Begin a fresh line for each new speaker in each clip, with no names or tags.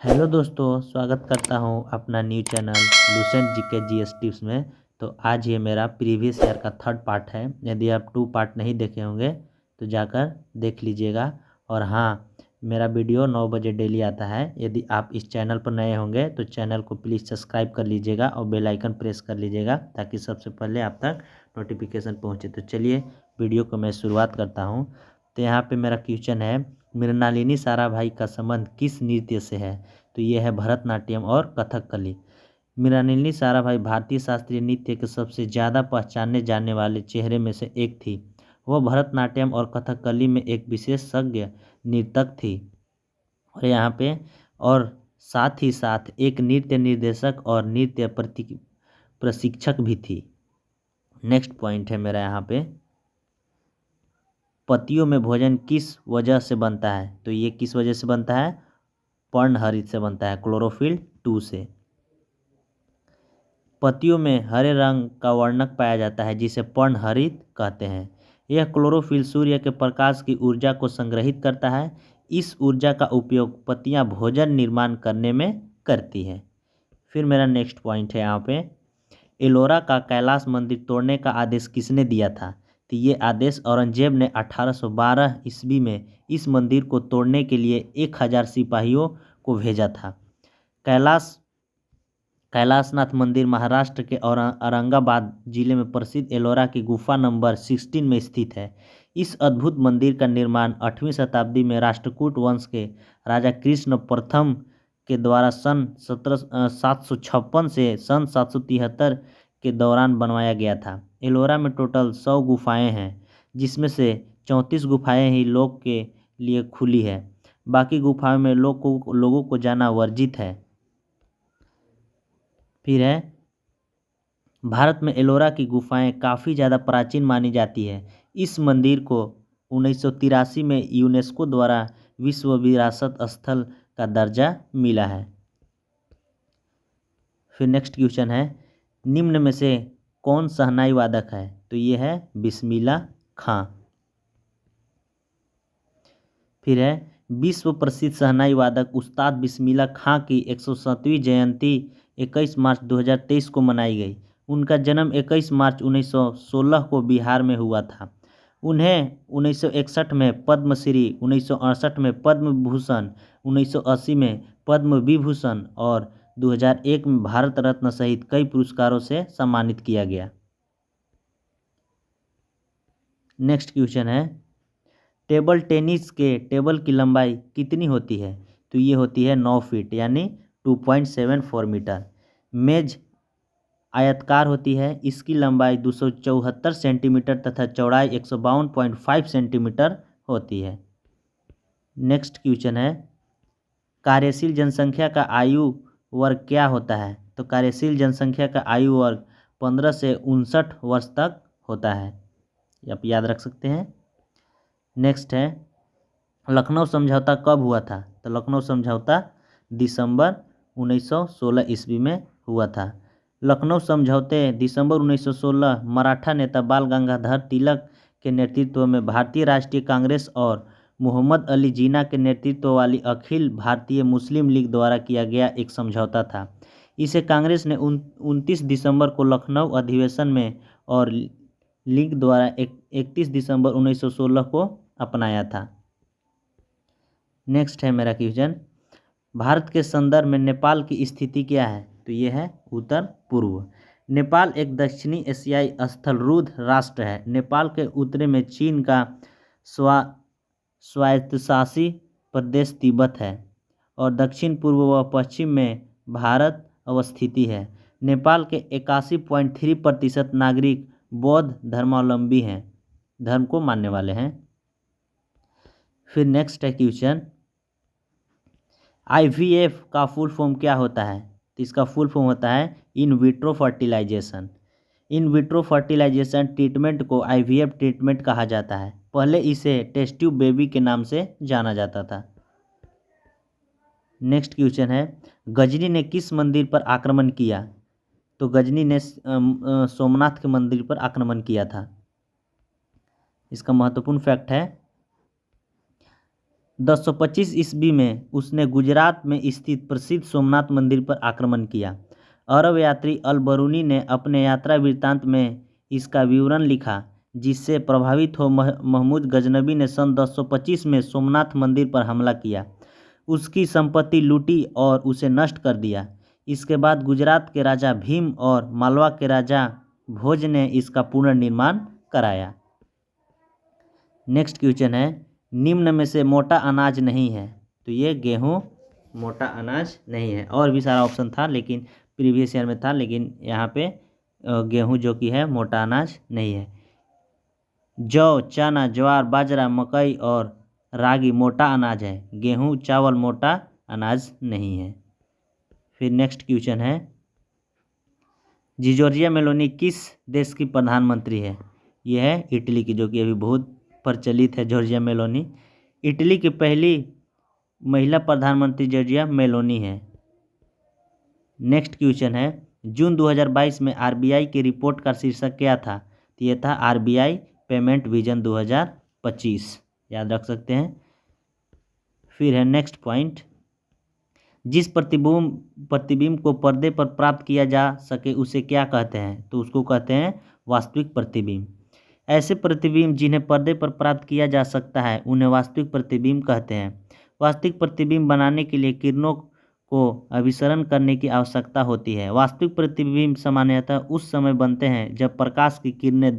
Hello दोस्तों, स्वागत करता हूँ अपना new channel Lucent GK GS tips में। तो आज ये मेरा प्रीवियस ईयर का थर्ड पार्ट है। यदि आप 2 पार्ट नहीं देखे होंगे तो जाकर देख लीजिएगा। और हाँ, मेरा वीडियो 9 बजे डेली आता है। यदि आप इस चैनल पर नए होंगे तो चैनल को प्लीज़ सब्सक्राइब कर लीजिएगा और बेल आइकन प्रेस कर लीजिएगा ताकि सबसे पहले आप तक नोटिफिकेशन पहुँचे। तो चलिए वीडियो को मैं शुरुआत करता हूँ। तो यहाँ पे मेरा क्वेश्चन है, मृणालिनी साराभाई का संबंध किस नृत्य से है? तो ये है भरतनाट्यम और कथकली। मृणालिनी साराभाई भारतीय शास्त्रीय नृत्य के सबसे ज़्यादा पहचाने जाने वाले चेहरे में से एक थी। वह भरतनाट्यम और कथकली में एक विशेषज्ञ नर्तक थी और यहाँ पे और साथ ही साथ एक नृत्य निर्देशक और नृत्य प्रशिक्षक भी थी। नेक्स्ट पॉइंट है मेरा यहाँ पे, पतियों में भोजन किस वजह से बनता है? तो ये किस वजह से बनता है? पर्णहरित से बनता है, क्लोरोफिल 2 से। पत्तियों में हरे रंग का वर्णक पाया जाता है जिसे पर्णहरित कहते हैं। यह क्लोरोफिल सूर्य के प्रकाश की ऊर्जा को संग्रहित करता है। इस ऊर्जा का उपयोग पत्तियां भोजन निर्माण करने में करती है। फिर मेरा नेक्स्ट पॉइंट है यहाँ पे, एलोरा का कैलाश मंदिर तोड़ने का आदेश किसने दिया था? तो ये आदेश औरंगजेब ने 1812 ईस्वी में इस मंदिर को तोड़ने के लिए 1000 सिपाहियों को भेजा था। कैलाशनाथ मंदिर महाराष्ट्र के औरंगाबाद जिले में प्रसिद्ध एलोरा की गुफा नंबर 16 में स्थित है। इस अद्भुत मंदिर का निर्माण 8वीं शताब्दी में राष्ट्रकूट वंश के राजा कृष्ण प्रथम के द्वारा सन 756 से सन 773 के दौरान बनवाया गया था। एलोरा में टोटल 100 गुफाएं हैं, जिसमें से 34 गुफाएं ही लोग के लिए खुली है। बाकी गुफाओं में लोगों को जाना वर्जित है। फिर है, भारत में एलोरा की गुफाएं काफ़ी ज़्यादा प्राचीन मानी जाती है। इस मंदिर को 1983 में यूनेस्को द्वारा विश्व विरासत स्थल का दर्जा मिला है। फिर नेक्स्ट क्वेश्चन है, निम्न में से कौन शहनाई वादक है? तो ये है बिस्मिल्लाह खां। फिर है, विश्व प्रसिद्ध शहनाई वादक उस्ताद बिस्मिल्लाह खां की 107वीं जयंती 21 मार्च 2023 को मनाई गई। उनका जन्म 21 मार्च 1916 को बिहार में हुआ था। उन्हें 1961 में पद्मश्री, 1968 में पद्म भूषण, 1980 में पद्म विभूषण और 2001 में भारत रत्न सहित कई पुरस्कारों से सम्मानित किया गया। नेक्स्ट क्वेश्चन है, टेबल टेनिस के टेबल की लंबाई कितनी होती है? तो ये होती है 9 फीट यानी 2.74 मीटर। मेज आयताकार होती है। इसकी लंबाई 274 सेंटीमीटर तथा चौड़ाई 152.5 सेंटीमीटर होती है। नेक्स्ट क्वेश्चन है, कार्यशील जनसंख्या का आयु वर्ग क्या होता है? तो कार्यशील जनसंख्या का आयु वर्ग 15 से 59 वर्ष तक होता है, आप याद रख सकते हैं। नेक्स्ट है, लखनऊ समझौता कब हुआ था? तो लखनऊ समझौता दिसंबर 1916 ईस्वी में हुआ था। लखनऊ समझौते दिसंबर 1916 मराठा नेता बाल गंगाधर तिलक के नेतृत्व में भारतीय राष्ट्रीय कांग्रेस और मोहम्मद अली जिन्ना के नेतृत्व वाली अखिल भारतीय मुस्लिम लीग द्वारा किया गया एक समझौता था। इसे कांग्रेस ने 29 दिसंबर को लखनऊ अधिवेशन में और लीग द्वारा 31 दिसंबर 1916 को अपनाया था। नेक्स्ट है मेरा क्वेश्चन, भारत के संदर्भ में नेपाल की स्थिति क्या है? तो ये है उत्तर पूर्व। नेपाल एक दक्षिणी एशियाई स्थलरूढ़ राष्ट्र है। नेपाल के उत्तरी में चीन का स्वायत्तशासी प्रदेश तिब्बत है और दक्षिण पूर्व व पश्चिम में भारत अवस्थित है। नेपाल के 81.3% नागरिक बौद्ध धर्मावलंबी हैं, धर्म को मानने वाले हैं। फिर नेक्स्ट है क्वेश्चन, आईवीएफ का फुल फॉर्म क्या होता है? तो इसका फुल फॉर्म होता है in vitro fertilization. In vitro fertilization treatment को आईवीएफ ट्रीटमेंट कहा जाता है। पहले इसे टेस्ट ट्यूब बेबी के नाम से जाना जाता था। नेक्स्ट क्वेश्चन है, गजनी ने किस मंदिर पर आक्रमण किया? तो गजनी ने सोमनाथ के मंदिर पर आक्रमण किया था। इसका महत्वपूर्ण फैक्ट है, 1025 ईस्वी में उसने गुजरात में स्थित प्रसिद्ध सोमनाथ मंदिर पर आक्रमण किया। अरब यात्री अल बरूनी ने अपने यात्रा वृत्तांत में इसका विवरण लिखा, जिससे प्रभावित हो महमूद गजनबी ने सन 1025 में सोमनाथ मंदिर पर हमला किया, उसकी संपत्ति लूटी और उसे नष्ट कर दिया। इसके बाद गुजरात के राजा भीम और मालवा के राजा भोज ने इसका पुनर्निर्माण कराया। नेक्स्ट क्वेश्चन है, निम्न में से मोटा अनाज नहीं है। तो ये गेहूँ मोटा अनाज नहीं है। और भी सारा ऑप्शन था लेकिन प्रीवियस ईयर में था, लेकिन यहाँ पे गेहूँ जो कि है मोटा अनाज नहीं है। जौ, चना, ज्वार, बाजरा, मकई और रागी मोटा अनाज है। गेहूँ, चावल मोटा अनाज नहीं है। फिर नेक्स्ट क्वेश्चन है, जियोर्जिया मेलोनी किस देश की प्रधानमंत्री है। यह है इटली की, जो कि अभी बहुत प्रचलित है जॉर्जिया मेलोनी। इटली की पहली महिला प्रधानमंत्री जॉर्जिया मेलोनी है। नेक्स्ट क्वेश्चन है, जून 2022 में आरबीआई की रिपोर्ट का शीर्षक क्या था। तो ये था आरबीआई पेमेंट विजन 2025, याद रख सकते हैं। फिर है नेक्स्ट पॉइंट, जिस प्रतिबिंब को पर्दे पर प्राप्त किया जा सके उसे क्या कहते हैं। तो उसको कहते हैं वास्तविक प्रतिबिंब। ऐसे प्रतिबिंब जिन्हें पर्दे पर प्राप्त किया जा सकता है उन्हें वास्तविक प्रतिबिंब कहते हैं। वास्तविक प्रतिबिंब बनाने के लिए किरणों को अभिसरण करने की आवश्यकता होती है। वास्तविक प्रतिबिंब सामान्यतः उस समय बनते हैं जब प्रकाश की किरणें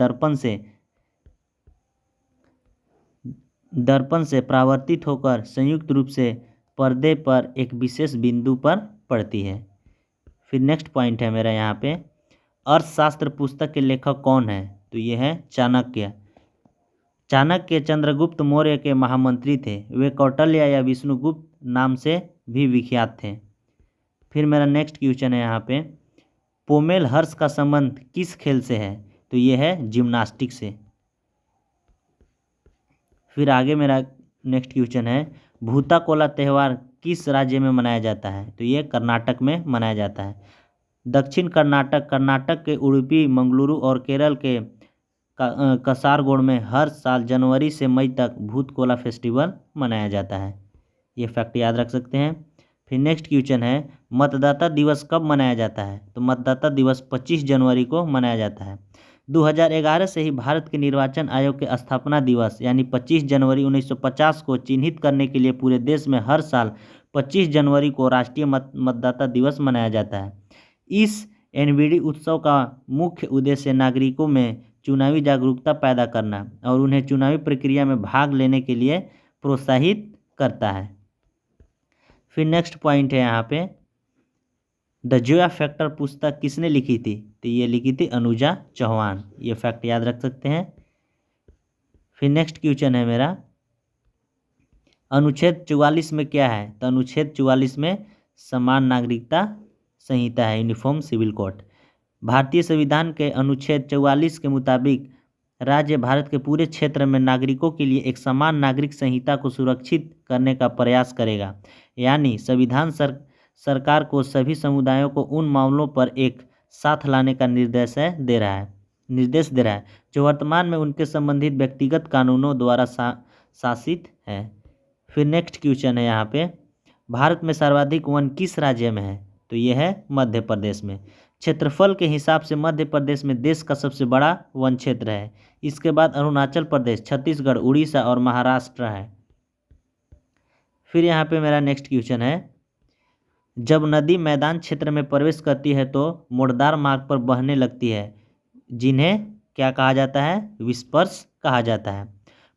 दर्पण से परावर्तित होकर संयुक्त रूप से पर्दे पर एक विशेष बिंदु पर पड़ती है। फिर नेक्स्ट पॉइंट है मेरा यहाँ पे, अर्थशास्त्र पुस्तक के लेखक कौन है। तो ये है चाणक्य। चाणक्य चंद्रगुप्त मौर्य के महामंत्री थे। वे कौटिल्य या विष्णुगुप्त नाम से भी विख्यात थे। फिर मेरा नेक्स्ट क्वेश्चन है यहाँ पे, पोमेल हर्ष का संबंध किस खेल से है। तो ये है जिम्नास्टिक से। फिर आगे मेरा नेक्स्ट क्वेश्चन है, भूताकोला त्यौहार किस राज्य में मनाया जाता है। तो ये कर्नाटक में मनाया जाता है। दक्षिण कर्नाटक के उडुपी, मंगलुरु और केरल के कासारगोड में हर साल जनवरी से मई तक भूतकोला फेस्टिवल मनाया जाता है। ये फैक्ट याद रख सकते हैं। फिर नेक्स्ट क्वेश्चन है, मतदाता दिवस कब मनाया जाता है। तो मतदाता दिवस 25 जनवरी को मनाया जाता है। 2011 से ही भारत के निर्वाचन आयोग के स्थापना दिवस यानी 25 जनवरी 1950 को चिन्हित करने के लिए पूरे देश में हर साल 25 जनवरी को राष्ट्रीय मतदाता दिवस मनाया जाता है। इस एनवीडी उत्सव का मुख्य उद्देश्य नागरिकों में चुनावी जागरूकता पैदा करना और उन्हें चुनावी प्रक्रिया में भाग लेने के लिए प्रोत्साहित करता है। फिर नेक्स्ट पॉइंट है यहाँ पे, द जोया फैक्टर पुस्तक किसने लिखी थी। तो ये लिखी थी अनुजा चौहान। ये फैक्ट याद रख सकते हैं। फिर नेक्स्ट क्वेश्चन है मेरा, अनुच्छेद 44 में क्या है। तो अनुच्छेद 44 में समान नागरिकता संहिता है, यूनिफॉर्म सिविल कोड। भारतीय संविधान के अनुच्छेद 44 के मुताबिक राज्य भारत के पूरे क्षेत्र में नागरिकों के लिए एक समान नागरिक संहिता को सुरक्षित करने का प्रयास करेगा। यानी संविधान सरकार को सभी समुदायों को उन मामलों पर एक साथ लाने का निर्देश दे रहा है जो वर्तमान में उनके संबंधित व्यक्तिगत कानूनों द्वारा शासित है। फिर नेक्स्ट क्वेश्चन है यहाँ पे, भारत में सर्वाधिक वन किस राज्य में है। तो ये है मध्य प्रदेश में। क्षेत्रफल के हिसाब से मध्य प्रदेश में देश का सबसे बड़ा वन क्षेत्र है। इसके बाद अरुणाचल प्रदेश, छत्तीसगढ़, उड़ीसा और महाराष्ट्र है। फिर यहाँ पे मेरा नेक्स्ट क्वेश्चन है, जब नदी मैदान क्षेत्र में प्रवेश करती है तो मोड़दार मार्ग पर बहने लगती है, जिन्हें क्या कहा जाता है, विस्पर्स कहा जाता है।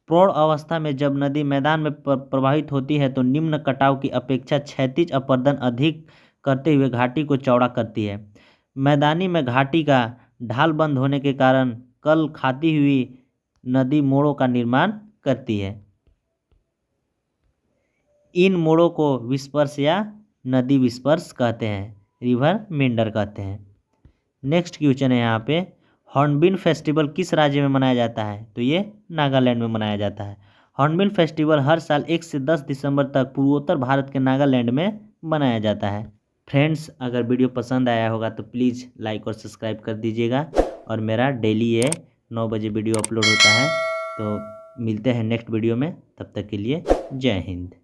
प्रौढ़ अवस्था में जब नदी मैदान में प्रवाहित होती है तो निम्न कटाव की अपेक्षा क्षैतिज अपर्दन अधिक करते हुए घाटी को चौड़ा करती है। मैदानी में घाटी का ढाल बंद होने के कारण कल खाती हुई नदी मोड़ों का निर्माण करती है। इन मोड़ों को विस्पर्स या नदी विस्पर्स कहते हैं, रिवर मेंडर कहते हैं। नेक्स्ट क्वेश्चन है यहाँ पे, हॉर्नबिल फेस्टिवल किस राज्य में मनाया जाता है। तो ये नागालैंड में मनाया जाता है। हॉर्नबिल फेस्टिवल हर साल 1 से 10 दिसंबर तक पूर्वोत्तर भारत के नागालैंड में मनाया जाता है। फ्रेंड्स, अगर वीडियो पसंद आया होगा तो प्लीज़ लाइक और सब्सक्राइब कर दीजिएगा। और मेरा डेली ये 9 बजे वीडियो अपलोड होता है, तो मिलते हैं नेक्स्ट वीडियो में, तब तक के लिए जय हिंद।